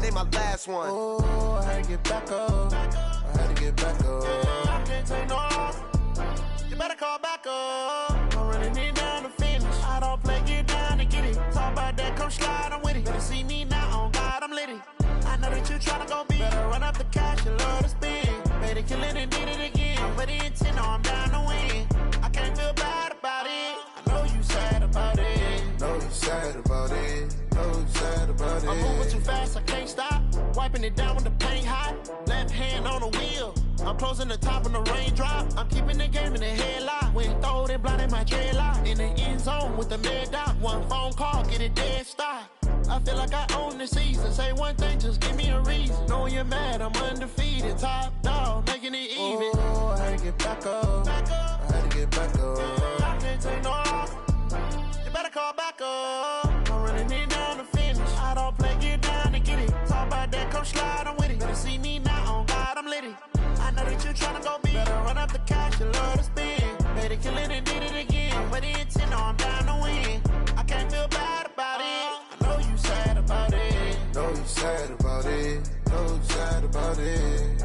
they my last one. Oh, I had to get back up. I had to get back up. I can't take no loss. You better call back up. I'm running it down to finish. I don't play, get down to get it. Talk about that, come slide, I'm with it. Better see me now, on God, I'm litty. I know that you tryna go big. Better run up the cash, you love to spin. Made it, kill it, and did it again. With the intent, no, I'm down to win. I can't feel bad about it. I know you sad about it. Know you sad about it. Know you sad about it. I'm moving too fast, I can't stop. Wiping it down when the paint hot. Left hand on the wheel. I'm closing the top when the raindrop. I'm keeping the game in the headlock. When throwed and blinded my dreadlock. In the end zone with the mad dot. One phone call, get it dead stop. I feel like I own the season. Say one thing, just give me a reason. Knowing you're mad, I'm undefeated. Top dog, making it even. Oh, I had to get back up. I had to get back up. I can't take no loss. You better call back up. I'm running it down to finish. I don't play, get down to get it. Talk about that, come slide, I'm with it. Better see me now, on God, I'm litty. I know that you tryna go big. Better run up the cash, you love to spin. Made it, kill it, and did it again. With the intent, no, I'm down to win. I can't feel bad about it. I know you sad about it. Know you sad about it. Know you sad about it.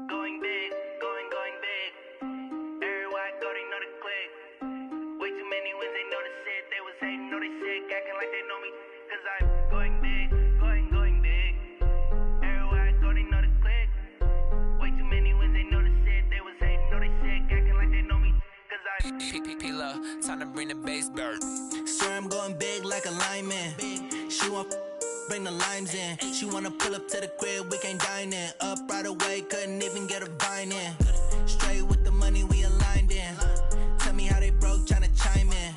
Going big, going big. Everywhere I go, they know the click. Way too many wins, they know the shit. They was hating, know they sick, acting like they know me. Cause I'm going big, going big. Everywhere I go, they know the click. Way too many wins, they know the shit. They was hating, know they sick, acting like they know me. Cause I'm P-P-P-Love, time to bring the bass bird. Swear I'm going big like a lineman. She want bring the limes in. She wanna pull up to the crib, we can't dine in. Up right away, couldn't even get a vine in. Straight with the money we aligned in. Tell me how they broke, tryna chime in.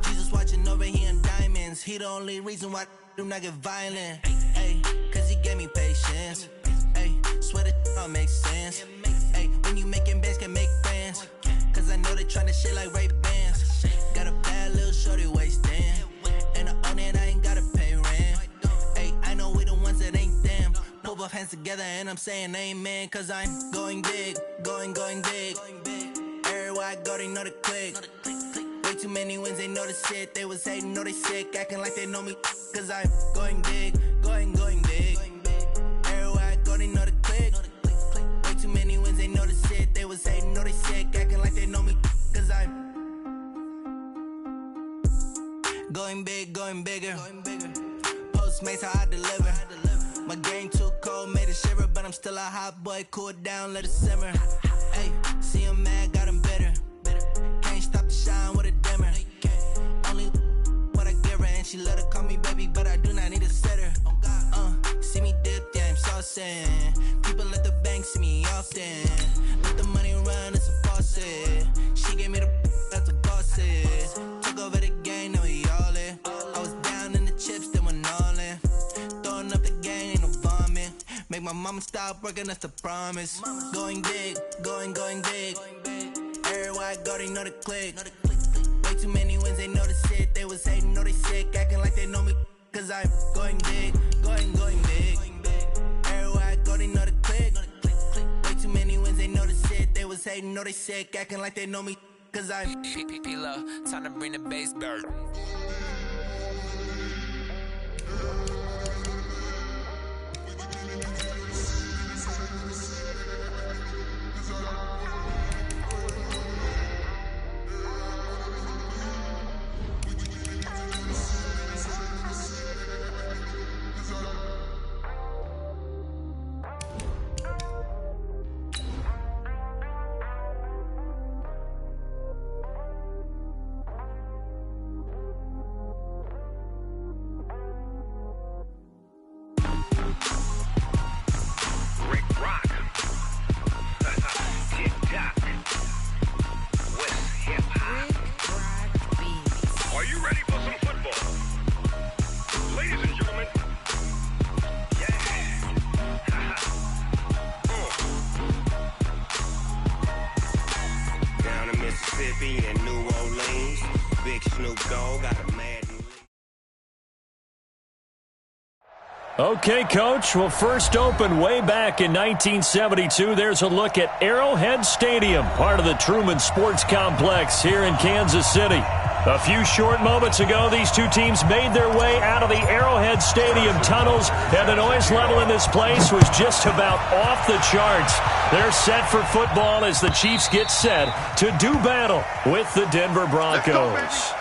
Jesus watching over here in diamonds. He the only reason why I do not get violent. Ay, cause he gave me patience. Ay, swear that all makes sense. Ay, when you making bands, can make friends. Cause I know they tryna shit like Ray-Bans. Got a bad little shorty wasting. And I own it, I ain't gotta pay rent. Ay, I know we the ones that ain't them. Pull both hands together and I'm saying amen. Cause I'm going big, going big. Everywhere I go, they know the click. Way too many wins, they know the shit. They was hating, know they sick, acting like they know me. Cause I'm going big, going big. Everywhere I go, they know the click. Way too many wins, they know the shit. They was hating, know they sick, acting like they know me. Cause I'm going big, going bigger. Postmates, how I deliver. My game too cold, made it shiver. But I'm still a hot boy, cool it down, let it simmer. Hey, see him mad, got him bitter. Can't stop the shine with a dimmer. Only what I give her, and she let her call me baby, but I do not need a sitter. See me dip, yeah, I'm saucing. People at the bank see me often. Let the money run, it's a faucet. She gave me the that's a boss is. Took over the game, now we all in. I was down in the chips, then went all in. Throwing up the game, ain't no vomit. Make my mama stop working, that's the promise. Going big, going big. Everywhere I go, they know the click. Way too many wins, they know the shit. They was hating, know they sick, acting like they know me. Cause I'm going big, going big. Everywhere I go, they know the click. Way too many wins, they know the shit. They was hating, know they sick, acting like they know me. Cause I'm P-P-P-Love, time to bring the bass bird. Okay, Coach. Well, first opened way back in 1972. There's a look at Arrowhead Stadium, part of the Truman Sports Complex here in Kansas City. A few short moments ago, these two teams made their way out of the Arrowhead Stadium tunnels, and the noise level in this place was just about off the charts. They're set for football as the Chiefs get set to do battle with the Denver Broncos.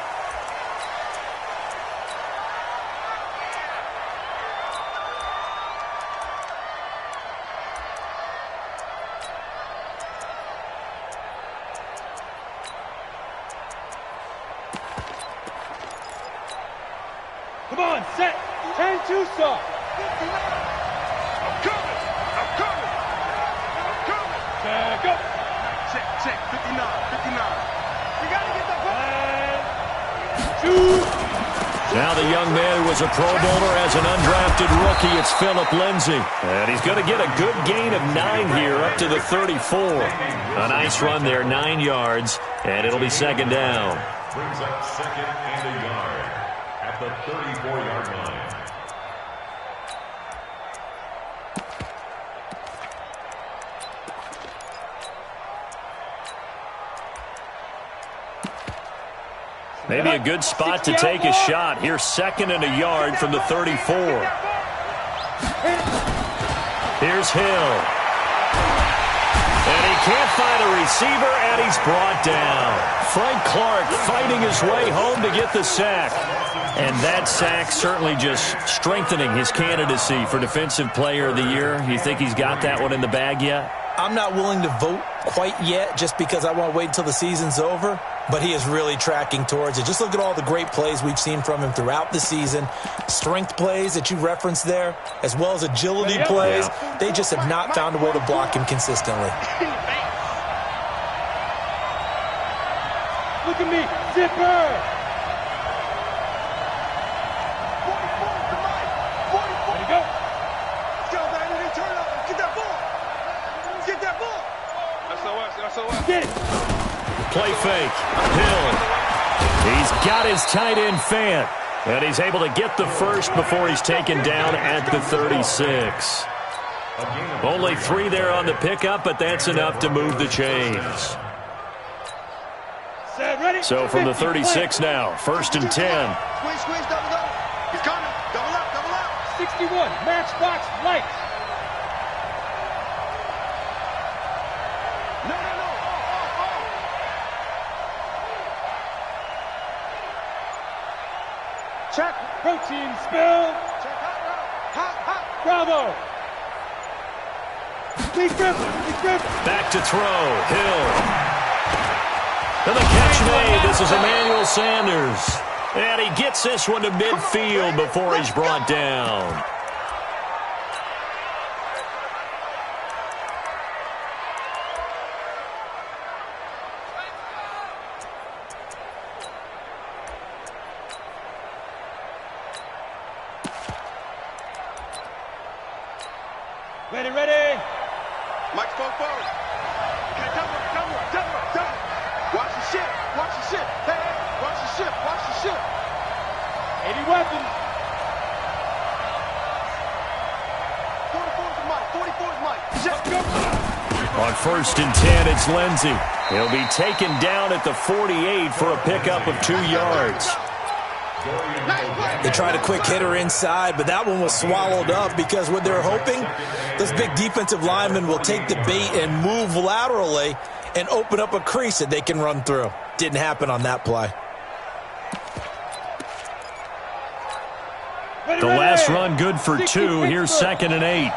Come on, set. 10-2 stop. I'm coming. Go. Check. 59. You got to get the ball. Now the young man who was a Pro Bowler as an undrafted rookie, it's Phillip Lindsay. And he's going to get a good gain of 9 here up to the 34. A nice run there, 9 yards, and it'll be second down. Brings up second and a yard at the 34-yard line. Maybe a good spot to take a shot. Here's second and a yard from the 34. Here's Hill. And he can't find a receiver, and he's brought down. Frank Clark fighting his way home to get the sack. And that sack certainly just strengthening his candidacy for Defensive Player of the Year. You think he's got that one in the bag yet? I'm not willing to vote quite yet just because I want to wait until the season's over, but he is really tracking towards it. Just look at all the great plays we've seen from him throughout the season. Strength plays that you referenced there, as well as agility plays. Yeah. They just have not found a way to block him consistently. Look at me, zipper! Get it. Play fake. Hill. He's got his tight end Fant. And he's able to get the first before he's taken down at the 36. Only 3 there on the pickup, but that's enough to move the chains. So from the 36 now, 1st and 10. Squeeze, double up. He's coming. Double up. 61, matchbox lights. Check. Protein spill. Check. Hot. Bravo. Please grip. Back to throw. Hill. And the catch made. This is Emmanuel Sanders. And he gets this one to midfield before he's brought down. Ready. Mike's forward. Okay, double. Watch the ship. Hey, watch the ship. 80 weapons. 44's Mike. Just go. On 1st and 10, it's Lindsay. He'll be taken down at the 48 for a pickup of 2 yards. They tried a quick hitter inside, but that one was swallowed up because what they're hoping, those big defensive linemen will take the bait and move laterally and open up a crease that they can run through. Didn't happen on that play. The last run good for 2. Here's 2nd and 8.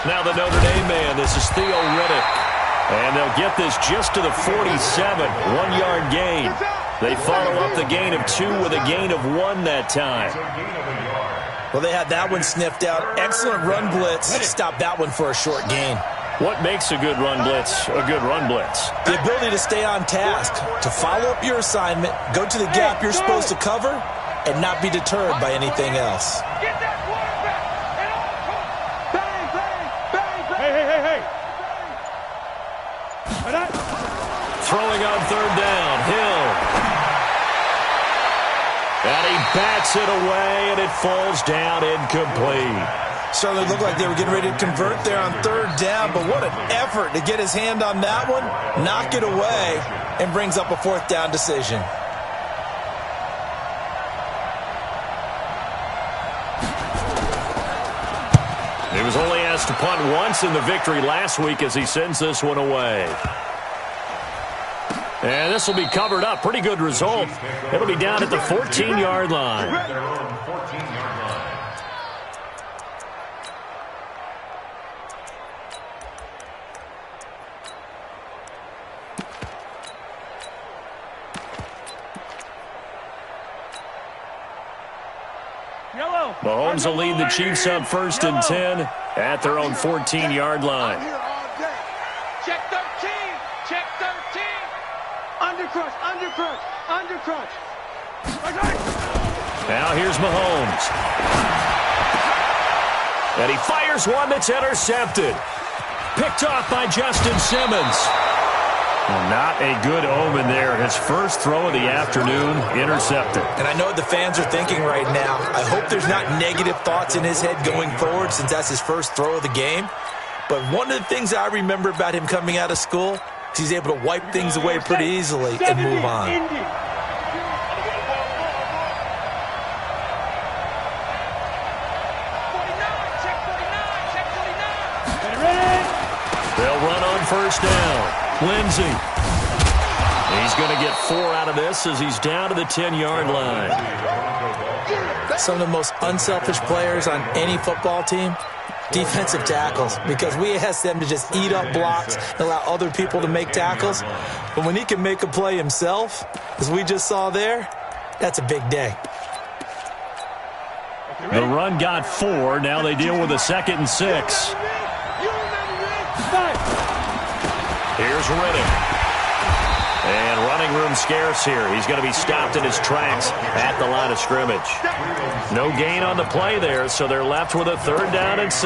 Now the Notre Dame man, this is Theo Riddick. And they'll get this just to the 47, 1-yard gain. They follow up the gain of 2 with a gain of 1 that time. Well, they had that one sniffed out. Excellent run blitz. Stop that one for a short gain. What makes a good run blitz a good run blitz? The ability to stay on task, to follow up your assignment, go to the gap you're supposed to cover, and not be deterred by anything else. Get that quarterback and bang. Hey. Throwing on 3rd down, Hill. And he bats it away, and it falls down incomplete. Certainly looked like they were getting ready to convert there on third down, but what an effort to get his hand on that one, knock it away, and brings up a fourth down decision. He was only asked to punt once in the victory last week as he sends this one away. And this will be covered up. Pretty good result. It'll be down at the 14-yard line. Mahomes will lead the Chiefs up 1st and 10 at their own 14-yard line. Check 13. Check 13. Undercrush. Undercrush. Undercrush. Now here's Mahomes. And he fires one that's intercepted. Picked off by Justin Simmons. Well, not a good omen there. His first throw of the afternoon, intercepted. And I know what the fans are thinking right now. I hope there's not negative thoughts in his head going forward since that's his first throw of the game. But one of the things I remember about him coming out of school is he's able to wipe things away pretty easily and move on. They'll run on first down. Lindsey. He's going to get 4 out of this as he's down to the 10-yard line. Some of the most unselfish players on any football team, defensive tackles, because we ask them to just eat up blocks and allow other people to make tackles. But when he can make a play himself, as we just saw there, that's a big day. The run got 4. Now they deal with a 2nd and 6. Here's Riddick. And running room scarce here. He's going to be stopped in his tracks at the line of scrimmage. No gain on the play there, so they're left with a 3rd down and 6.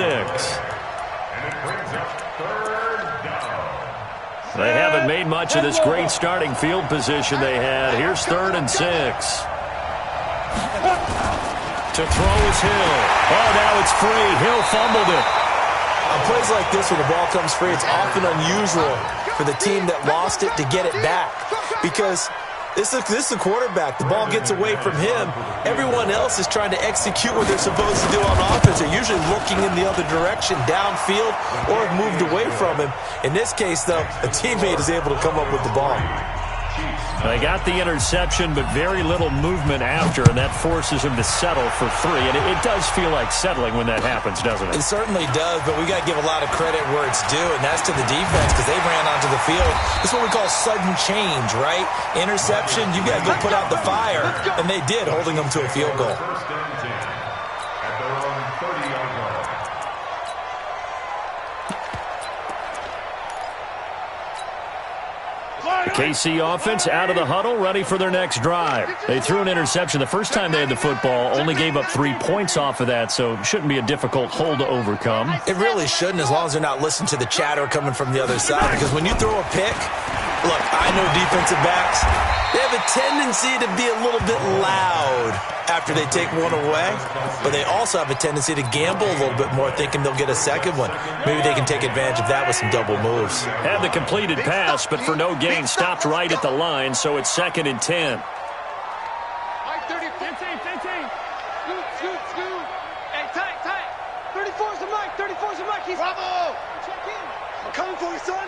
They haven't made much of this great starting field position they had. Here's 3rd and 6. To throw is Hill. Oh, now it's free. Hill fumbled it. On plays like this where the ball comes free, it's often unusual for the team that lost it to get it back. Because this is the quarterback. The ball gets away from him. Everyone else is trying to execute what they're supposed to do on offense. They're usually looking in the other direction, downfield, or have moved away from him. In this case, though, a teammate is able to come up with the ball. They got the interception, but very little movement after, and that forces him to settle for 3. And it does feel like settling when that happens, doesn't it? It certainly does, but we got to give a lot of credit where it's due, and that's to the defense because they ran onto the field. This is what we call sudden change, right? Interception, you got to go put out the fire, and they did, holding them to a field goal. The KC offense out of the huddle, ready for their next drive. They threw an interception the first time they had the football, only gave up 3 points off of that, so it shouldn't be a difficult hole to overcome. It really shouldn't, as long as they're not listening to the chatter coming from the other side, because when you throw a pick, look, I know defensive backs, they have a tendency to be a little bit loud after they take one away, but they also have a tendency to gamble a little bit more, thinking they'll get a second one. Maybe they can take advantage of that with some double moves. Had the completed pass, but for no gain, stopped right at the line, so it's 2nd and 10. Mike 30, 15. Scoot. Hey, tight. 34's the Mike. 34's the Mike. He's Bravo. Check in. I'm coming for you, son.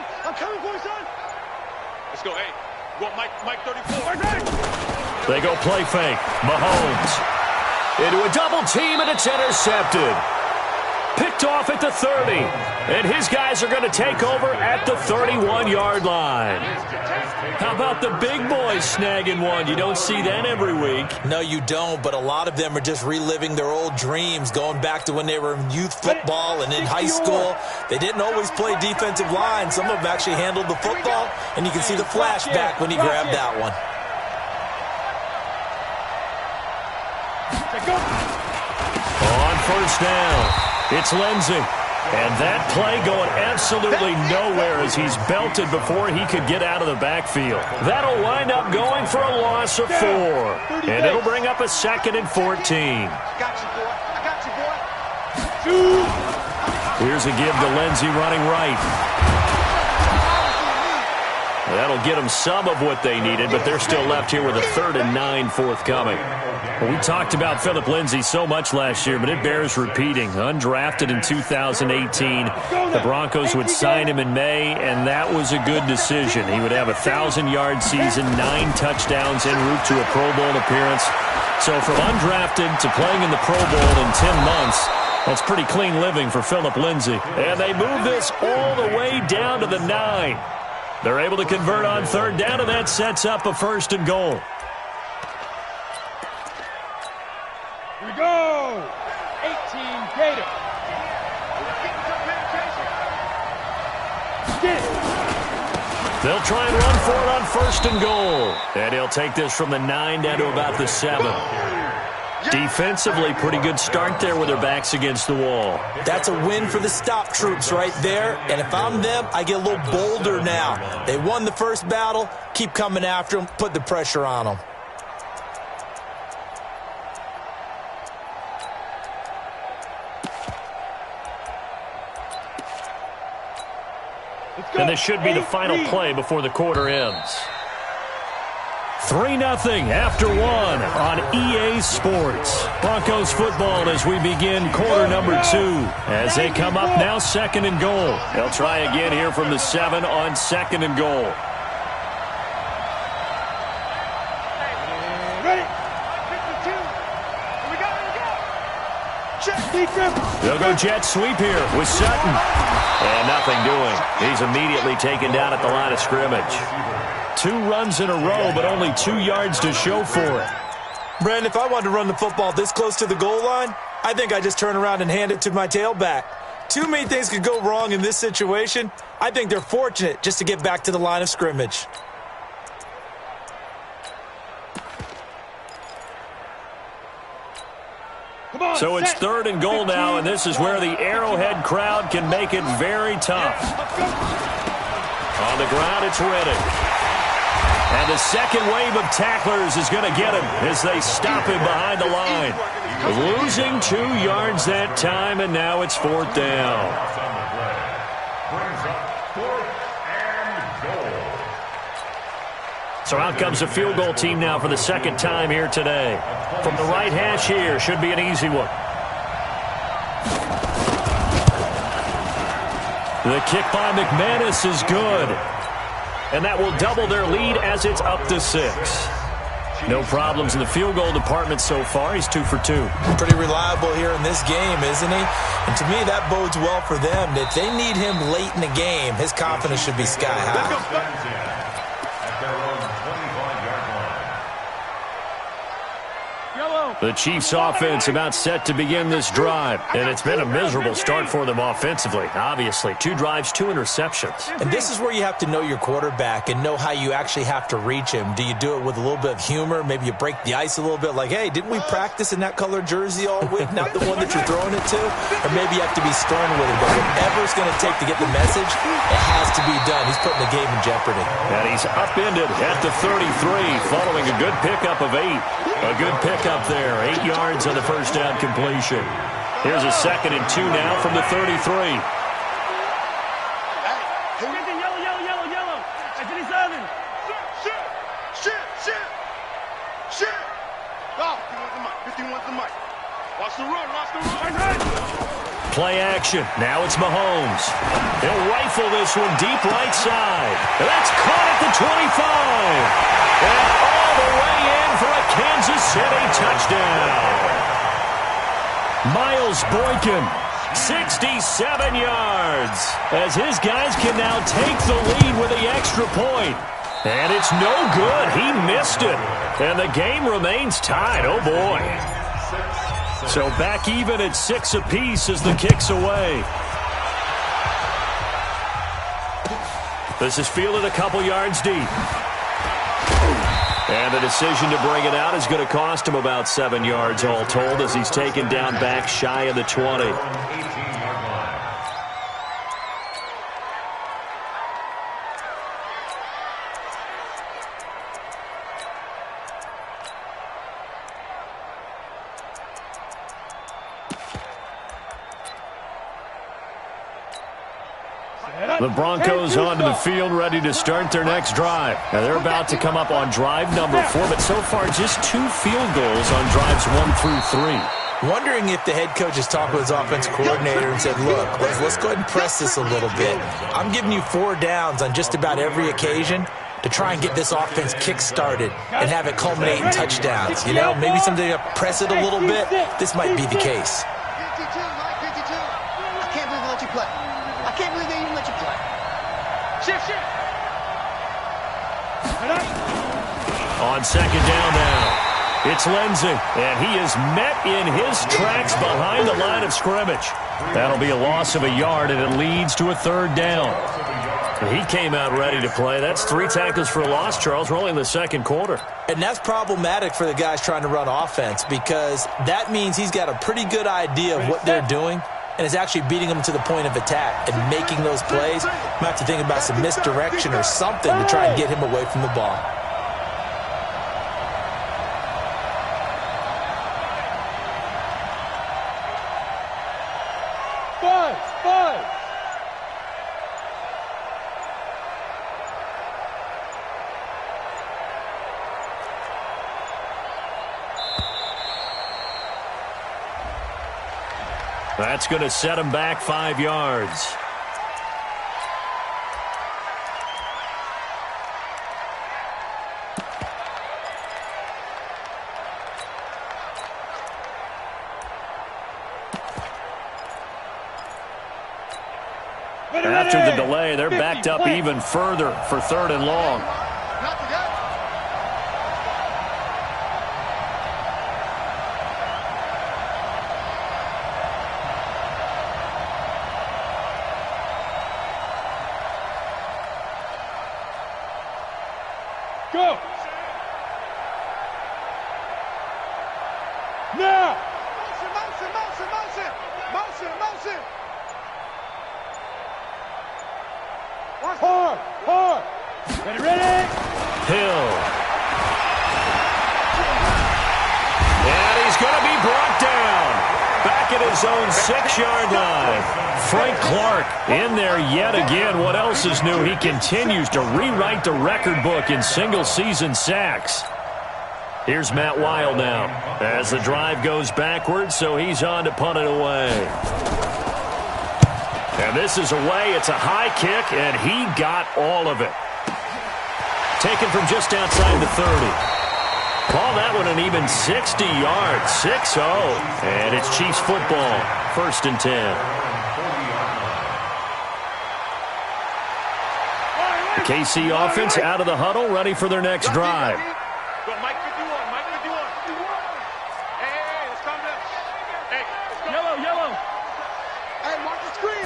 Let's go. Hey, go Mike 34. They go play fake. Mahomes into a double team, and it's intercepted. Picked off at the 30. And his guys are going to take over at the 31-yard line. How about the big boys snagging one? You don't see that every week. No, you don't, but a lot of them are just reliving their old dreams, going back to when they were in youth football and in high school. They didn't always play defensive line. Some of them actually handled the football, and you can see the flashback when he grabbed that one. On first down, it's Lindsey. And that play going absolutely nowhere as he's belted before he could get out of the backfield. That'll wind up going for a loss of 4. And it'll bring up a 2nd and 14. I got you, boy. I got you, boy. Here's a give to Lindsey running right. That'll get them some of what they needed, but they're still left here with a 3rd and 9 forthcoming. Well, we talked about Philip Lindsey so much last year, but it bears repeating. Undrafted in 2018, the Broncos would sign him in May, and that was a good decision. He would have a 1,000-yard season, 9 touchdowns en route to a Pro Bowl appearance. So from undrafted to playing in the Pro Bowl in 10 months, that's pretty clean living for Philip Lindsey. And they move this all the way down to the 9. They're able to convert on 3rd down, and that sets up a 1st and goal. Here we go. 18 Gator. They'll try and run for it on 1st and goal. And he'll take this from the 9 down to about the 7. Defensively, pretty good start there with their backs against the wall. That's a win for the stop troops right there. And if I'm them, I get a little bolder now. They won the first battle. Keep coming after them. Put the pressure on them. And this should be the final play before the quarter ends. 3-0 after 1 on EA Sports. Broncos football as we begin quarter number 2. As they come up now 2nd and goal. They'll try again here from the 7 on 2nd and goal. Ready? 52. Here we go. Check defense. They'll go jet sweep here with Sutton. And nothing doing. He's immediately taken down at the line of scrimmage. 2 runs in a row, but only 2 yards to show for it. Brandon, if I wanted to run the football this close to the goal line, I think I just turn around and hand it to my tailback. Too many things could go wrong in this situation. I think they're fortunate just to get back to the line of scrimmage. So it's 3rd and goal now, and this is where the Arrowhead crowd can make it very tough. On the ground, it's Reddick. And the second wave of tacklers is going to get him as they stop him behind the line. Losing 2 yards that time, and now it's 4th down. So out comes a field goal team now for the 2nd time here today. From the right hash here, should be an easy one. The kick by McManus is good. And that will double their lead as it's up to 6. No problems in the field goal department so far. He's 2 for 2. Pretty reliable here in this game, isn't he? And to me, that bodes well for them. If they need him late in the game, his confidence should be sky high. The Chiefs offense about set to begin this drive. And it's been a miserable start for them offensively. Obviously, 2 drives, 2 interceptions. And this is where you have to know your quarterback and know how you actually have to reach him. Do you do it with a little bit of humor? Maybe you break the ice a little bit like, hey, didn't we practice in that color jersey all week? Not the one that you're throwing it to? Or maybe you have to be stern with him. But whatever it's going to take to get the message, it has to be done. He's putting the game in jeopardy. And he's upended at the 33 following a good pickup of 8. A good pickup there. 8 yards on the first down completion. Here's a 2nd and 2 now from the 33. Hey, yellow. Hey, 57. Shit. Oh, 51's the mic. Watch the run. Play action. Now it's Mahomes. He'll rifle this one deep right side. And that's caught at the 25. And all the way in for a Kansas City touchdown. Miles Boykin, 67 yards, as his guys can now take the lead with the extra point. And it's no good. He missed it. And the game remains tied. Oh, boy. So back even at 6 apiece as the kick's away. This is fielded a couple yards deep. And the decision to bring it out is going to cost him about 7 yards all told as he's taken down back shy of the 20. The Broncos onto the field, ready to start their next drive. Now they're about to come up on drive number 4, but so far just 2 field goals on drives 1 through 3. Wondering if the head coach has talked with his offensive coordinator and said, look, let's go ahead and press this a little bit. I'm giving you 4 downs on just about every occasion to try and get this offense kick-started and have it culminate in touchdowns. You know, maybe someday to press it a little bit. This might be the case. 52, Mike, 52. I can't believe they let you play. I can't believe they even let you play. Shift. On second down now, it's Lindsey, and he is met in his tracks behind the line of scrimmage. That'll be a loss of a yard, and it leads to a 3rd down. He came out ready to play. That's 3 tackles for a loss, Charles. We're only in the second quarter. And that's problematic for the guys trying to run offense because that means he's got a pretty good idea of what they're doing and is actually beating them to the point of attack and making those plays. Might have to think about some misdirection or something to try and get him away from the ball. Five. That's going to set him back 5 yards. After the delay, they're backed up even further for 3rd and long. Go! Now! Motion! Hard! Ready? Hill. And he's going to be brought down. Back at his own 6-yard line. Frank Clark in there yet again. What else is new? He continues to rewrite the record book in single-season sacks. Here's Matt Weil now as the drive goes backwards, so he's on to punt it away. And this is away. It's a high kick, and he got all of it. Taken from just outside the 30. Call that one an even 60 yards. 6-0. And it's Chiefs football. 1st and 10. The KC offense out of the huddle, ready for their next drive. Mike 51. Hey, let's calm down. Hey, yellow. Hey, watch the screen.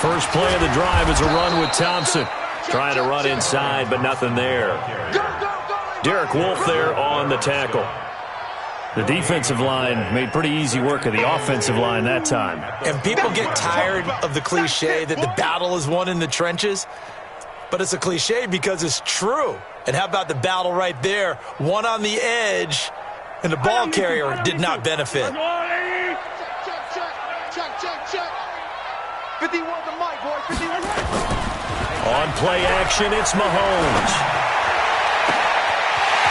First play of the drive is a run with Thompson. Trying to run inside, but nothing there. Derek Wolfe there on the tackle. The defensive line made pretty easy work of the offensive line that time. And people get tired of the cliche that the battle is won in the trenches. But it's a cliche because it's true. And how about the battle right there? One on the edge, and the ball carrier did not benefit. Check. 51 to Mike, boy. 51. On play action, it's Mahomes.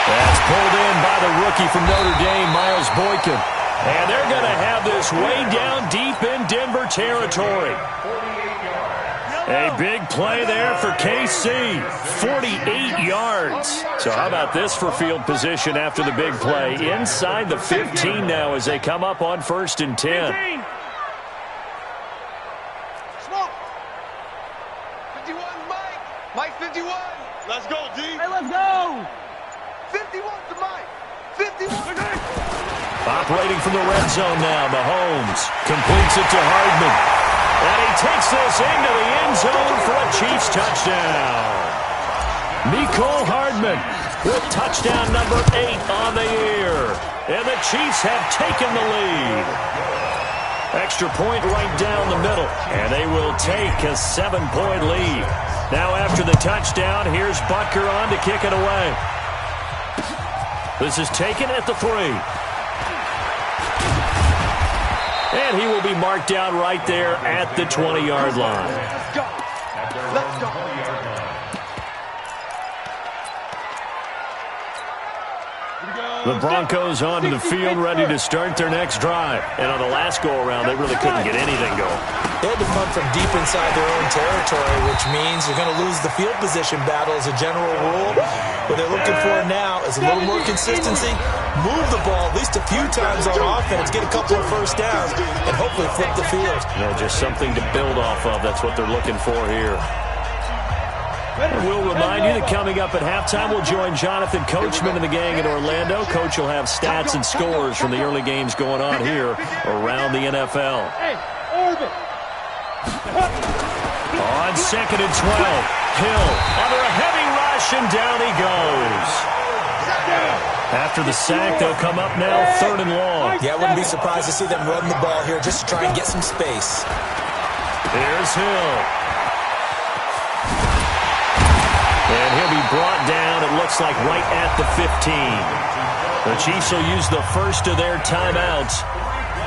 That's pulled in by the rookie from Notre Dame, Miles Boykin. And they're going to have this way down deep in Denver territory. A big play there for KC. 48 yards. So how about this for field position after the big play? Inside the 15 now as they come up on 1st and 10. 51. Let's go, D. Hey, let's go. 51 to Mike. 51. Operating from the red zone now. Mahomes completes it to Hardman. And he takes this into the end zone for a Chiefs touchdown. Mecole Hardman with touchdown number 8 on the year. And the Chiefs have taken the lead. Extra point right down the middle. And they will take a 7-point lead. Now after the touchdown, here's Butker on to kick it away. This is taken at the 3. And he will be marked down right there at the 20-yard line. Let's go. The Broncos onto the field, ready to start their next drive. And on the last go-around, they really couldn't get anything going. They had to punt from deep inside their own territory, which means you're going to lose the field position battle as a general rule. What they're looking for now is a little more consistency, move the ball at least a few times on offense, get a couple of first downs, and hopefully flip the field. Just something to build off of. That's what they're looking for here. And we'll remind you that coming up at halftime, we'll join Jonathan Coachman and the gang in Orlando. Coach will have stats and scores from the early games going on here around the NFL. On 2nd and 12, Hill under a heavy rush, and down he goes. After the sack, they'll come up now 3rd and long. Yeah, I wouldn't be surprised to see them run the ball here just to try and get some space. Here's Hill. And he'll be brought down, it looks like, right at the 15. The Chiefs will use the first of their timeouts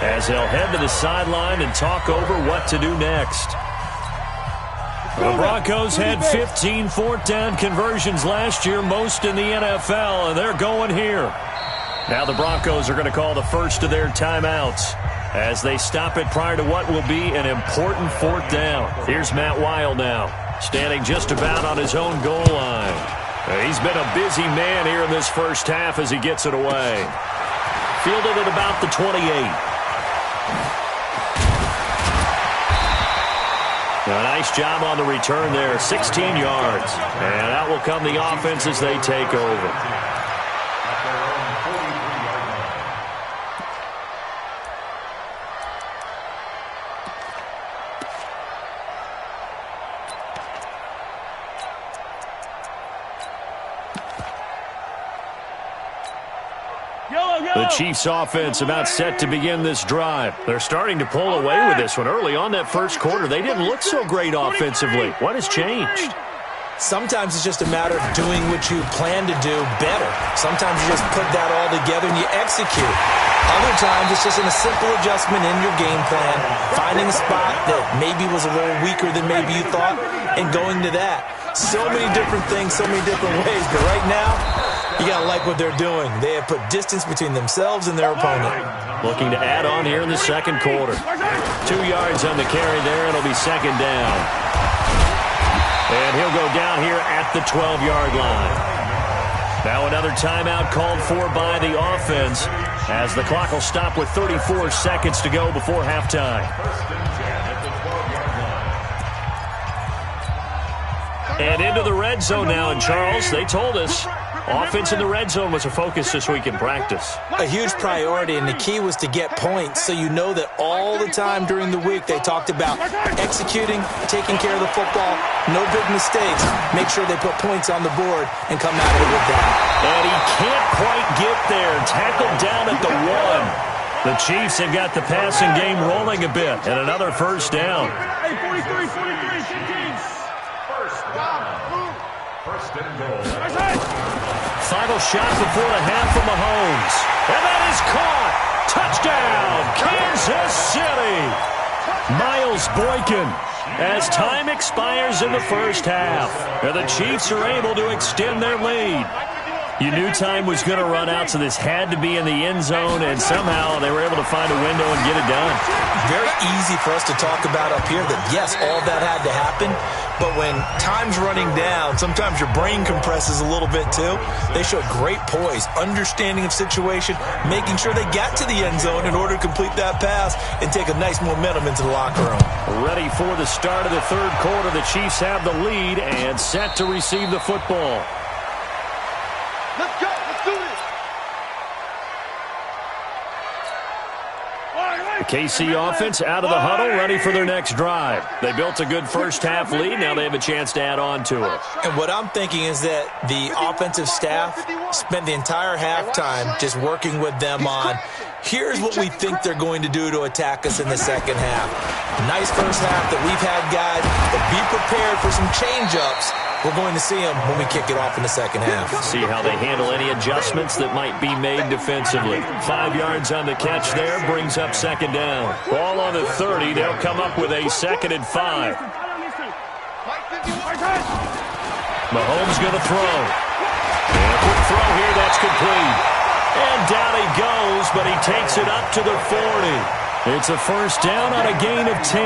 as they'll head to the sideline and talk over what to do next. The Broncos had 15 fourth down conversions last year, most in the NFL, and they're going here. Now the Broncos are going to call the first of their timeouts as they stop it prior to what will be an important 4th down. Here's Matt Weil now, standing just about on his own goal line. He's been a busy man here in this first half as he gets it away. Fielded at about the 28. A nice job on the return there, 16 yards. And out will come the offense as they take over. The Chiefs offense about set to begin this drive. They're starting to pull away with this one. Early on that first quarter, they didn't look so great offensively. What has changed? Sometimes it's just a matter of doing what you plan to do better. Sometimes you just put that all together and you execute. Other times it's just a simple adjustment in your game plan, finding a spot that maybe was a little weaker than maybe you thought, and going to that. So many different things, so many different ways, but right now, you got to like what they're doing. They have put distance between themselves and their opponent. Looking to add on here in the second quarter. 2 yards on the carry there. It'll be 2nd down. And he'll go down here at the 12-yard line. Now another timeout called for by the offense as the clock will stop with 34 seconds to go before halftime. And into the red zone now, and Charles, they told us offense in the red zone was a focus this week in practice. A huge priority, and the key was to get points, so you know that all the time during the week they talked about executing, taking care of the football, no big mistakes, make sure they put points on the board and come out of it with that. And he can't quite get there. Tackled down at the 1. The Chiefs have got the passing game rolling a bit, and another first down. Hey, 43, 15. First and goal. Final shot before the half from Mahomes. And that is caught. Touchdown, Kansas City. Miles Boykin as time expires in the first half. And the Chiefs are able to extend their lead. You knew time was going to run out, so this had to be in the end zone, and somehow they were able to find a window and get it done. Very easy for us to talk about up here that, yes, all that had to happen, but when time's running down, sometimes your brain compresses a little bit too. They showed great poise, understanding of situation, making sure they got to the end zone in order to complete that pass and take a nice momentum into the locker room. Ready for the start of the third quarter. The Chiefs have the lead and set to receive the football. Let's go. Let's do this. The KC offense out of the huddle, ready for their next drive. They built a good first half lead. Now they have a chance to add on to it. And what I'm thinking is that the offensive staff spent the entire halftime just working with them on, here's what we think they're going to do to attack us in the second half. Nice first half that we've had, guys, but be prepared for some change-ups. We're going to see them when we kick it off in the second half. See how they handle any adjustments that might be made defensively. 5 yards on the catch there, brings up 2nd down. Ball on the 30, they'll come up with a 2nd and 5. Mahomes going to throw. And a quick throw here, that's complete. And down he goes, but he takes it up to the 40. It's a first down on a gain of 10.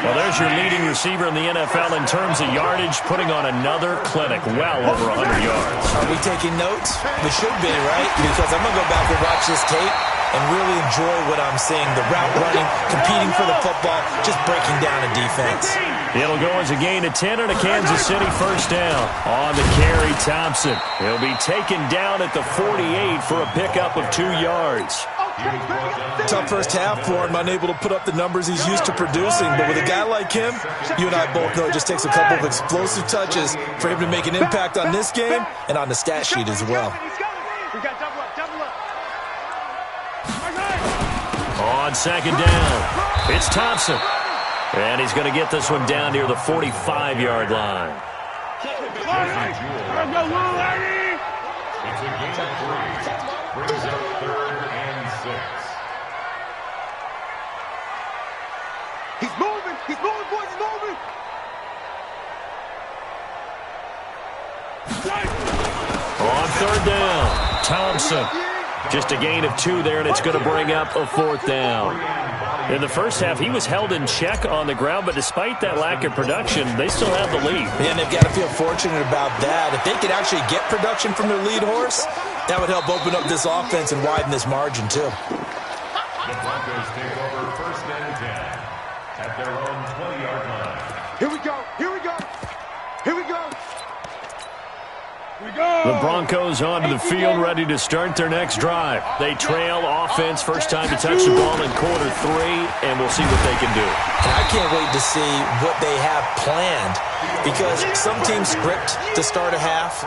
Well, there's your leading receiver in the NFL in terms of yardage, putting on another clinic, well over 100 yards. Are we taking notes? We should be, right? Because I'm going to go back and watch this tape and really enjoy what I'm seeing. The route running, competing for the football, just breaking down a defense. It'll go as a gain of 10 and a Kansas City first down. On the carry, Thompson. He'll be taken down at the 48 for a pickup of 2 yards. Tough first half for him, unable to put up the numbers he's used to producing. But with a guy like him, you and I both know it just takes a couple of explosive touches for him to make an impact on this game and on the stat sheet as well. On second down, it's Thompson. And he's going to get this one down near the 45-yard line. It's a gain of 3. Brings up 3rd and 6. He's moving, boys, he's moving. On third down, Thompson. Just a gain of 2 there, and it's going to bring up a 4th down. In the first half, he was held in check on the ground, but despite that lack of production, they still have the lead. And they've got to feel fortunate about that. If they could actually get production from their lead horse, that would help open up this offense and widen this margin, too. The Broncos take over 1st and 10 at their own 20-yard line. Here we go, here we go, here we go. The Broncos onto the field, ready to start their next drive. They trail offense, first time to touch the ball in quarter 3, and we'll see what they can do. And I can't wait to see what they have planned, because some teams script to start a half.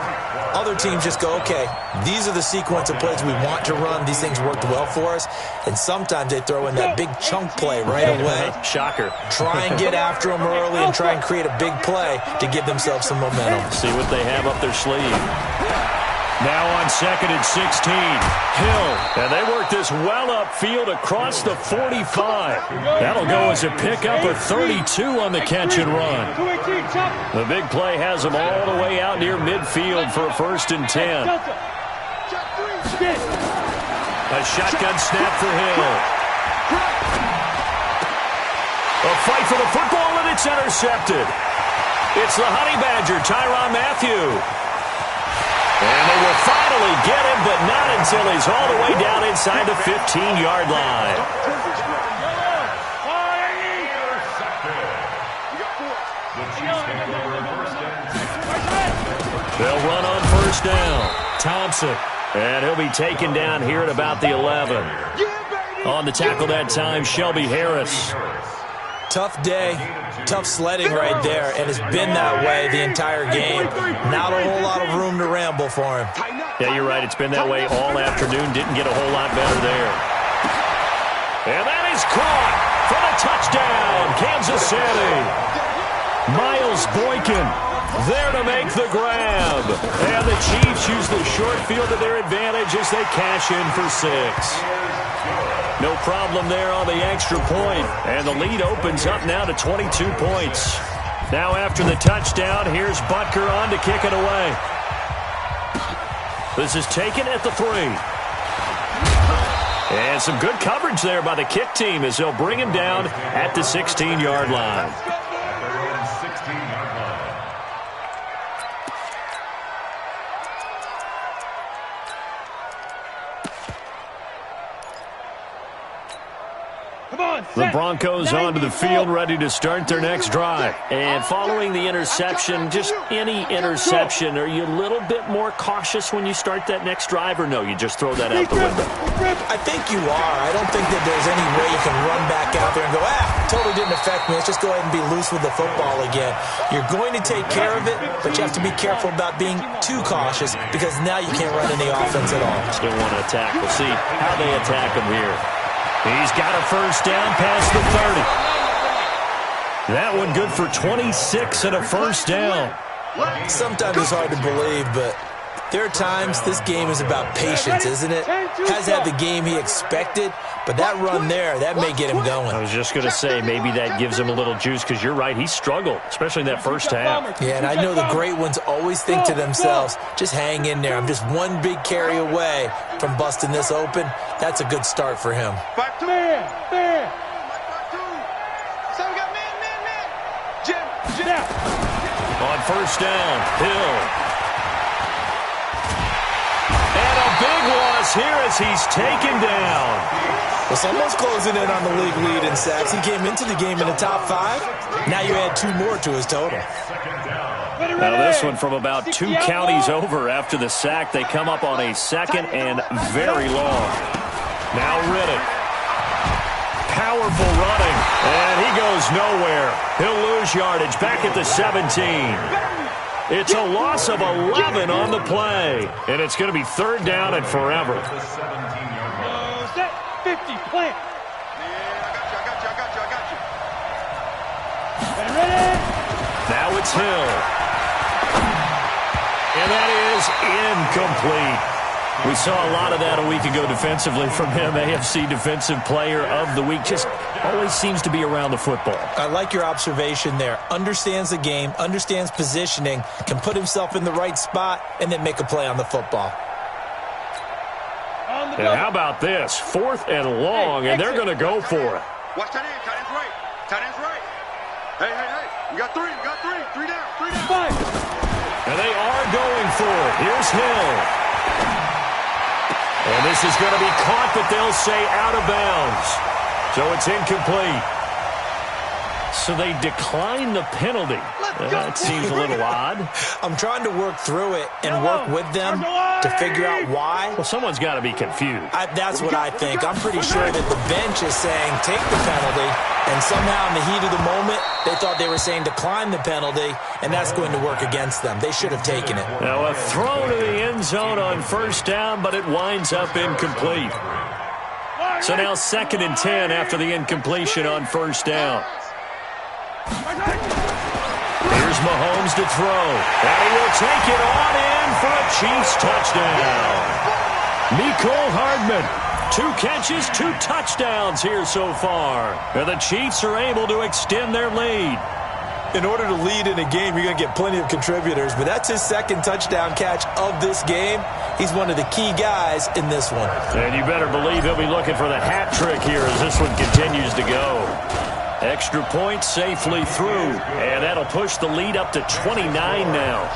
Other teams just go, okay, these are the sequence of plays we want to run. These things worked well for us. And sometimes they throw in that big chunk play right away. Shocker. Try and get after them early and try and create a big play to give themselves some momentum. See what they have up their sleeve. Now on 2nd and 16, Hill. And they work this well upfield across the 45. That'll go as a pickup of 32 on the catch and run. The big play has them all the way out near midfield for a 1st and 10. A shotgun snap for Hill. A fight for the football, and it's intercepted. It's the Honey Badger, Tyrann Mathieu. And they will finally get him, but not until he's all the way down inside the 15-yard line. They'll run on 1st down. Thompson. And he'll be taken down here at about the 11. On the tackle that time, Shelby Harris. Tough day, tough sledding right there, and it's been that way the entire game. Not a whole lot of room to ramble for him. Yeah, you're right. It's been that way all afternoon. Didn't get a whole lot better there. And that is caught for the touchdown, Kansas City. Miles Boykin there to make the grab. And the Chiefs use the short field to their advantage as they cash in for 6. No problem there on the extra point. And the lead opens up now to 22 points. Now after the touchdown, here's Butker on to kick it away. This is taken at the 3. And some good coverage there by the kick team as they'll bring him down at the 16-yard line. The Broncos onto the field, ready to start their next drive. And following the interception, just any interception, are you a little bit more cautious when you start that next drive, or no, you just throw that out the window? I think you are. I don't think that there's any way you can run back out there and go, totally didn't affect me. Let's just go ahead and be loose with the football again. You're going to take care of it, but you have to be careful about being too cautious because now you can't run any offense at all. Still want to attack. We'll see how they attack him here. He's got a first down past the 30. That one good for 26 and a first down. Sometimes it's hard to believe, but There are times this game is about patience, isn't it? Has had the game he expected, but that run there, that may get him going. I was just going to say, maybe that gives him a little juice, because you're right, he struggled, especially in that first half. Yeah, and I know the great ones always think to themselves, just hang in there. I'm just one big carry away from busting this open. That's a good start for him. Man. So we got man. Jim. On first down, Hill. And a big loss here as he's taken down. Well, someone's closing in on the league lead in sacks. He came into the game in the top 5. Now you add 2 more to his total. Now this one from about 2 counties over after the sack. They come up on a 2nd and very long. Now Riddick. Powerful running. And he goes nowhere. He'll lose yardage back at the 17. It's a loss of 11 on the play. And it's going to be 3rd down and forever. Set 50, plant. I got you. Now it's Hill. And that is incomplete. We saw a lot of that a week ago defensively from him. AFC Defensive Player of the Week. Just always seems to be around the football. I like your observation there. Understands the game, understands positioning, can put himself in the right spot, and then make a play on the football. And how about this? 4th and long, and they're going to go for it. Watch tight end. Tight end's right. Tight end's right. Hey. We got 3. 3 down. 5. And they are going for it. Here's Hill. And this is going to be caught, but they'll say out of bounds. So it's incomplete. So they decline the penalty. That seems a little odd. I'm trying to work through it and work with them to figure out why. Well, someone's got to be confused. That's what I think. I'm pretty sure that the bench is saying take the penalty, and somehow in the heat of the moment, they thought they were saying decline the penalty, and that's going to work against them. They should have taken it. Now a throw to the end zone on first down, but it winds up incomplete. So now 2nd and 10 after the incompletion on first down. Here's Mahomes to throw. And he will take it on in for a Chiefs touchdown. Mecole Hardman, 2 catches, 2 touchdowns here so far. And the Chiefs are able to extend their lead. In order to lead in a game, you're going to get plenty of contributors, but that's his 2nd touchdown catch of this game. He's one of the key guys in this one. And you better believe he'll be looking for the hat trick here as this one continues to go. Extra point safely through, and that'll push the lead up to 29 now.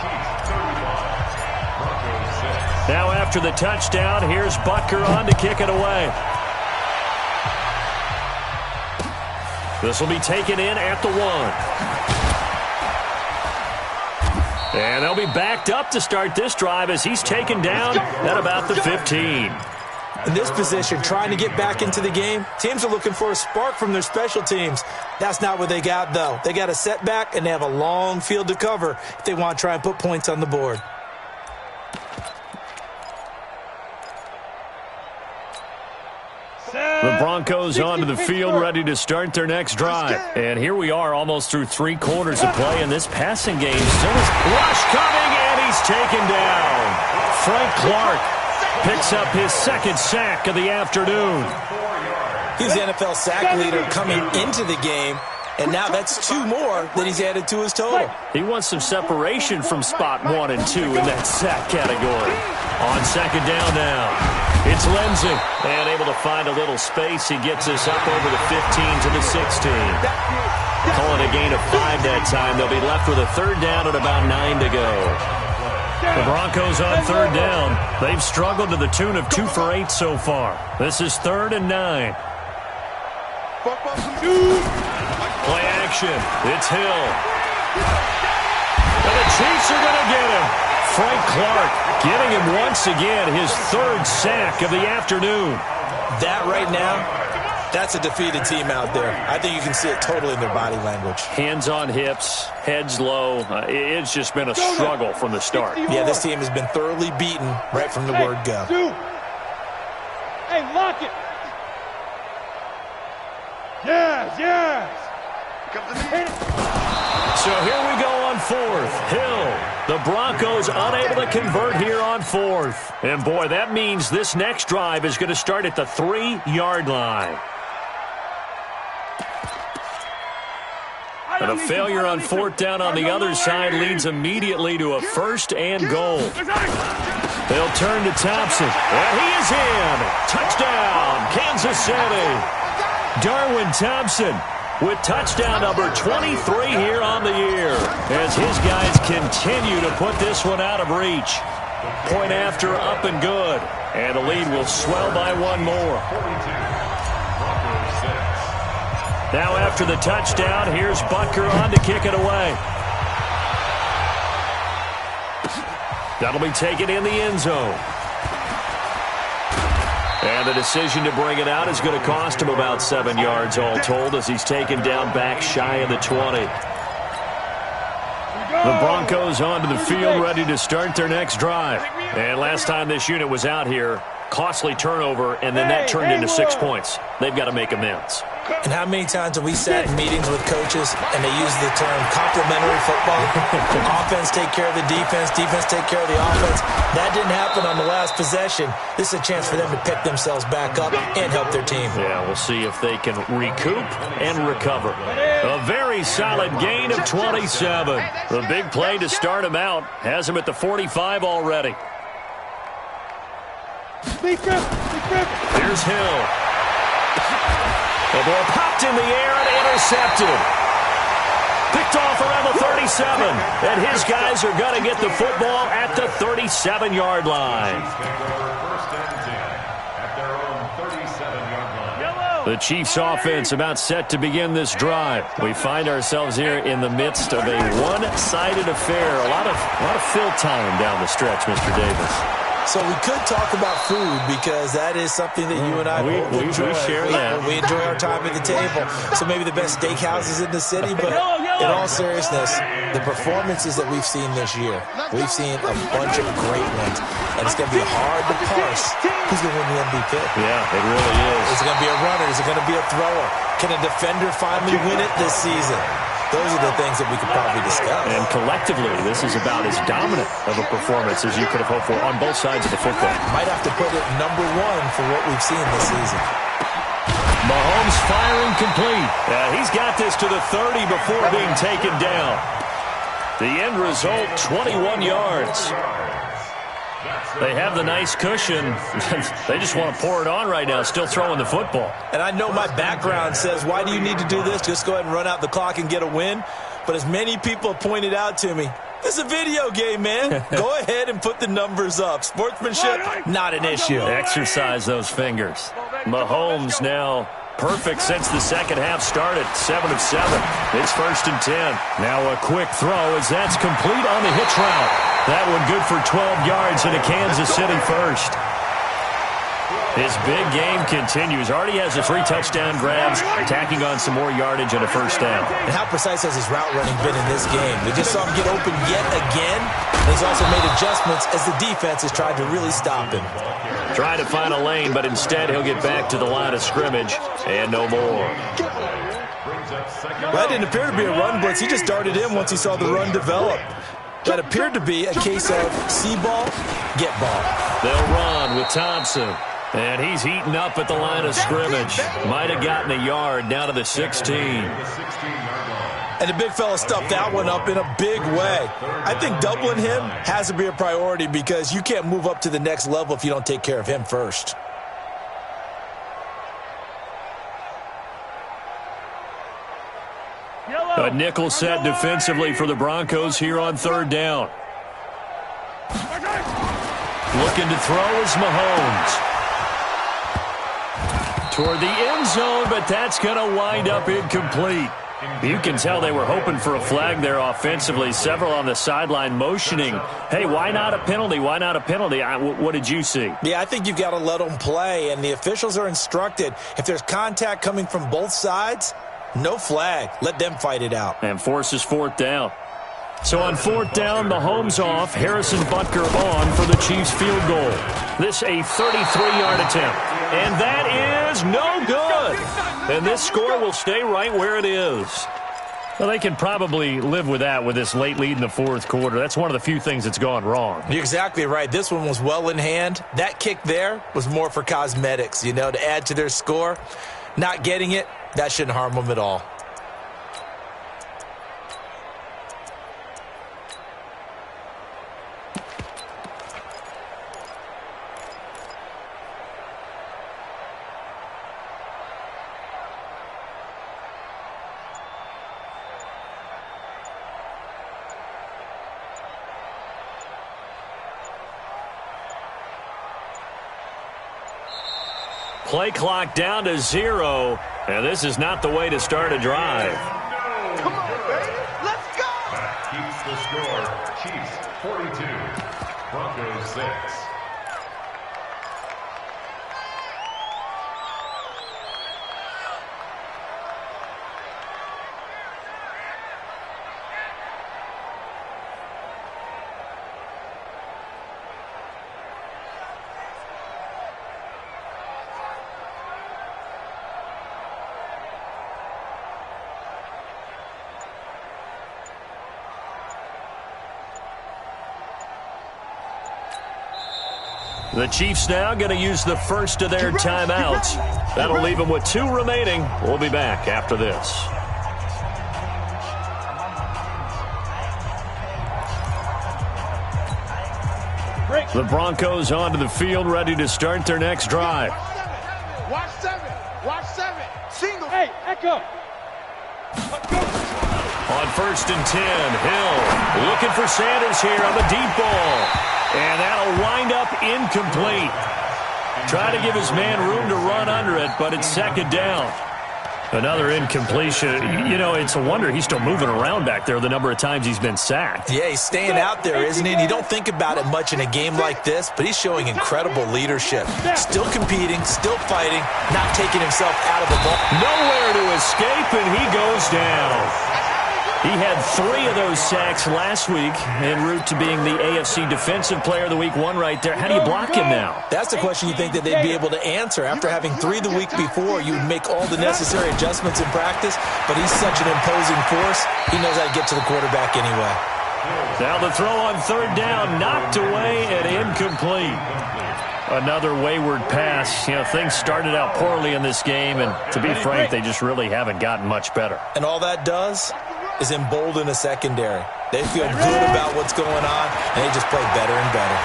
Now after the touchdown, here's Butker on to kick it away. This will be taken in at the 1. And they'll be backed up to start this drive as he's taken down at about the 15. In this position, trying to get back into the game, teams are looking for a spark from their special teams. That's not what they got, though. They got a setback, and they have a long field to cover if they want to try and put points on the board. The Broncos onto the field, ready to start their next drive. And here we are almost through 3 quarters of play, and this passing game still is rush coming, and he's taken down. Frank Clark picks up his 2nd sack of the afternoon. He's the NFL sack leader coming into the game, and now that's 2 more that he's added to his total. He wants some separation from spot 1 and 2 in that sack category. On 2nd down now, it's Lindsey. And able to find a little space, he gets us up over the 15 to the 16. Calling a gain of 5 that time. They'll be left with a 3rd down and about 9 to go. The Broncos on 3rd down. They've struggled to the tune of 2 for 8 so far. This is 3rd and 9. Play action. It's Hill. And the Chiefs are going to get him. Frank Clark getting him once again, his 3rd sack of the afternoon. That right now, that's a defeated team out there. I think you can see it totally in their body language. Hands on hips, heads low. It's just been a struggle from the start. Yeah, this team has been thoroughly beaten right from the word go. Hey, lock it. Yes. Comes the So here we go on fourth. Hill. The Broncos unable to convert here on fourth. And, boy, that means this next drive is going to start at the 3-yard line. And a failure on fourth down on the other side leads immediately to a 1st and goal. They'll turn to Thompson. And he is in. Touchdown, Kansas City. Darwin Thompson with touchdown number 23 here on the year as his guys continue to put this one out of reach. Point after, up and good. And the lead will swell by one more. Now after the touchdown, here's Butker on to kick it away. That'll be taken in the end zone. And the decision to bring it out is going to cost him about 7 yards all told as he's taken down back shy of the 20. The Broncos onto the field ready to start their next drive. And last time this unit was out here, costly turnover, and then that turned into 6 points. They've got to make amends. And how many times have we sat in meetings with coaches and they use the term complementary football? Offense take care of the defense, defense take care of the offense. That didn't happen on the last possession. This is a chance for them to pick themselves back up and help their team. Yeah, we'll see if they can recoup and recover. A very solid gain of 27. The big play to start him out has him at the 45 already. Here's Hill. The ball popped in the air and intercepted. Picked off around the 37. And his guys are going to get the football at the 37-yard line. The Chiefs' offense about set to begin this drive. We find ourselves here in the midst of a one-sided affair. A lot of fill time down the stretch, Mr. Davis. So we could talk about food because that is something that you and I enjoy. We share that. We enjoy our time at the table. So maybe the best steakhouses in the city, but in all seriousness, the performances that we've seen this year, we've seen a bunch of great ones. And it's going to be hard to parse who's going to win the MVP. Yeah, it really is. Is it going to be a runner? Is it going to be a thrower? Can a defender finally win it this season? Those are the things that we could probably discuss. And collectively, this is about as dominant of a performance as you could have hoped for on both sides of the football. Might have to put it number one for what we've seen this season. Mahomes firing complete. He's got this to the 30 before being taken down. The end result, 21 yards. They have the nice cushion. They just want to pour it on right now, still throwing the football. And I know my background says, why do you need to do this? Just go ahead and run out the clock and get a win. But as many people pointed out to me, this is a video game, man. Go ahead and put the numbers up. Sportsmanship, not an issue. Exercise those fingers. Mahomes now perfect since the second half started. 7 of 7. It's 1st and 10. Now a quick throw as that's complete on the hitch route. That one good for 12 yards and a Kansas City first. His big game continues. Already has the 3 touchdown grabs, tacking on some more yardage and a first down. And how precise has his route running been in this game? We just saw him get open yet again. And he's also made adjustments as the defense has tried to really stop him. Trying to find a lane, but instead he'll get back to the line of scrimmage and no more. Well, that didn't appear to be a run blitz. He just darted in once he saw the run develop. That appeared to be a case of see ball, get ball. They'll run with Thompson. And he's heating up at the line of scrimmage. Might have gotten a yard down to the 16. And the big fella stuffed that one up in a big way. I think doubling him has to be a priority because you can't move up to the next level if you don't take care of him first. A nickel set defensively for the Broncos here on 3rd down. Looking to throw is Mahomes. Toward the end zone, but that's going to wind up incomplete. You can tell they were hoping for a flag there offensively. Several on the sideline motioning, hey, why not a penalty? Why not a penalty? What did you see? Yeah, I think you've got to let them play, and the officials are instructed. If there's contact coming from both sides, no flag. Let them fight it out. And forces 4th down. So on 4th down, Mahomes off, Harrison Butker on for the Chiefs field goal. This a 33-yard attempt. And that is no good. And this score will stay right where it is. Well, they can probably live with that with this late lead in the fourth quarter. That's one of the few things that's gone wrong. You're exactly right. This one was well in hand. That kick there was more for cosmetics, to add to their score. Not getting it, that shouldn't harm them at all. Play clock down to 0, and this is not the way to start a drive. Come on, baby. Let's go. That keeps the score. Chiefs 42, Broncos 6. The Chiefs now going to use the first of their timeouts. That'll leave them with 2 remaining. We'll be back after this. The Broncos onto the field, ready to start their next drive. Watch 7. Watch 7. Single. Hey, echo. On 1st and 10, Hill looking for Sanders here on the deep ball. And that'll wind up incomplete. Try to give his man room to run under it, but it's 2nd down. Another incompletion. It's a wonder he's still moving around back there the number of times he's been sacked. Yeah, he's staying out there, isn't he? And you don't think about it much in a game like this, but he's showing incredible leadership. Still competing, still fighting, not taking himself out of the ball. Nowhere to escape, and he goes down. He had 3 of those sacks last week en route to being the AFC Defensive Player of the Week. 1 right there. How do you block him now? That's the question you think that they'd be able to answer. After having 3 the week before, you would make all the necessary adjustments in practice, but he's such an imposing force, he knows how to get to the quarterback anyway. Now the throw on 3rd down, knocked away and incomplete. Another wayward pass. Things started out poorly in this game, and to be frank, they just really haven't gotten much better. And all that does is embolden a secondary. They feel good about what's going on, and they just play better and better.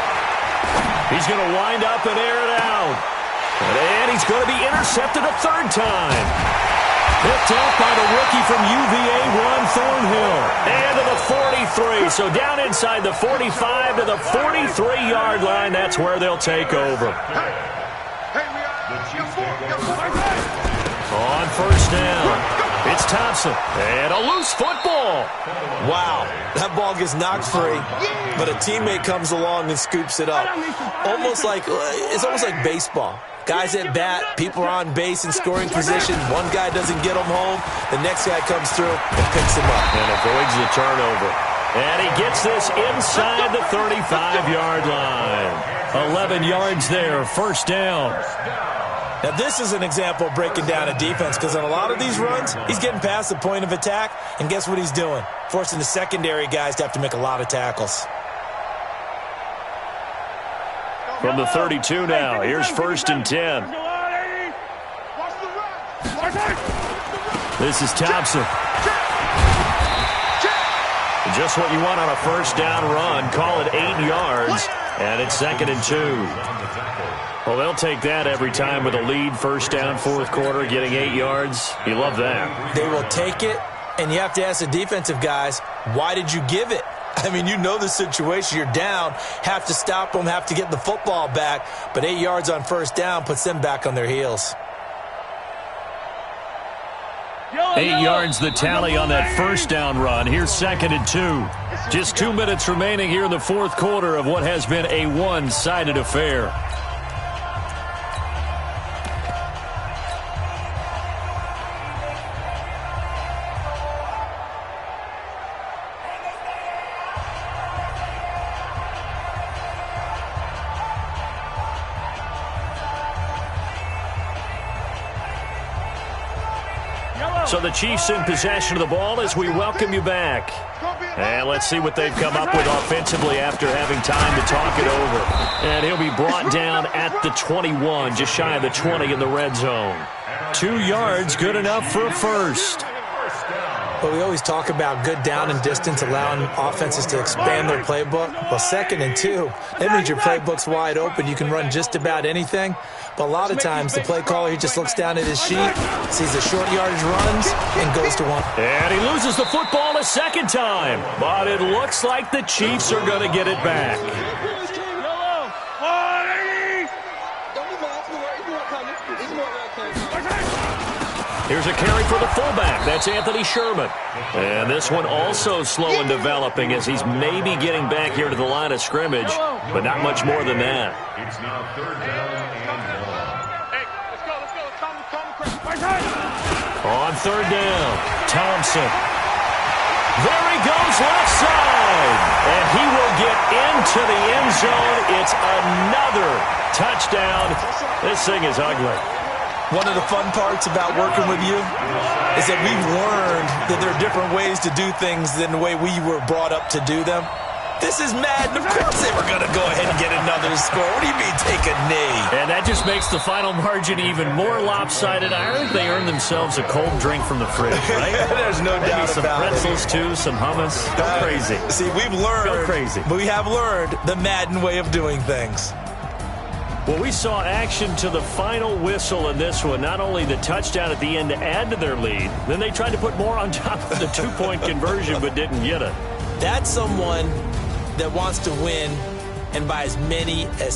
He's going to wind up and air it out. And he's going to be intercepted a 3rd time. Picked up by the rookie from UVA, Ron Thornhill. And to the 43. So down inside the 45 to the 43-yard line. That's where they'll take over. On 1st down. It's Thompson, and a loose football. Wow, that ball gets knocked free, but a teammate comes along and scoops it up. It's almost like baseball. Guys at bat, people are on base in scoring position. One guy doesn't get them home, the next guy comes through and picks him up. And avoids the turnover. And he gets this inside the 35-yard line. 11 yards there, 1st down. Now, this is an example of breaking down a defense, because on a lot of these runs, he's getting past the point of attack, and guess what he's doing? Forcing the secondary guys to have to make a lot of tackles. From the 32 now, here's 1st and 10. This is Thompson. Just what you want on a 1st down run. Call it 8 yards, and it's 2nd and 2. Well, they'll take that every time with a lead, 1st down, 4th quarter, getting 8 yards. You love that. They will take it, and you have to ask the defensive guys, why did you give it? I mean, you know the situation. You're down, have to stop them, have to get the football back, but 8 yards on 1st down puts them back on their heels. 8 yards the tally on that 1st down run. Here's 2nd and 2. Just 2 minutes remaining here in the 4th quarter of what has been a one-sided affair. So the Chiefs in possession of the ball as we welcome you back. And let's see what they've come up with offensively after having time to talk it over. And he'll be brought down at the 21, just shy of the 20 in the red zone. 2 yards, good enough for a first. Well, we always talk about good down and distance, allowing offenses to expand their playbook. Well, 2nd and 2, that means your playbook's wide open. You can run just about anything. But a lot of times, the play caller, he just looks down at his sheet, sees the short yardage runs, and goes to one. And he loses the football a second time. But it looks like the Chiefs are going to get it back. Here's a carry for the fullback. That's Anthony Sherman. And this one also slow in developing as he's maybe getting back here to the line of scrimmage, but not much more than that. It's now 3rd down and 1. Hey, let's go. On 3rd down, Thompson. There he goes left side. And he will get into the end zone. It's another touchdown. This thing is ugly. One of the fun parts about working with you is that we've learned that there are different ways to do things than the way we were brought up to do them. This is Madden. Of course they were going to go ahead and get another score. What do you mean take a knee? And that just makes the final margin even more lopsided. I think they earned themselves a cold drink from the fridge, right? There's no Maybe doubt some about pretzels, too, some hummus. Go crazy. See, we've learned. Go crazy. We have learned the Madden way of doing things. Well, we saw action to the final whistle in this one. Not only the touchdown at the end to add to their lead, then they tried to put more on top of the 2-point conversion but didn't get it. That's someone that wants to win and by as many as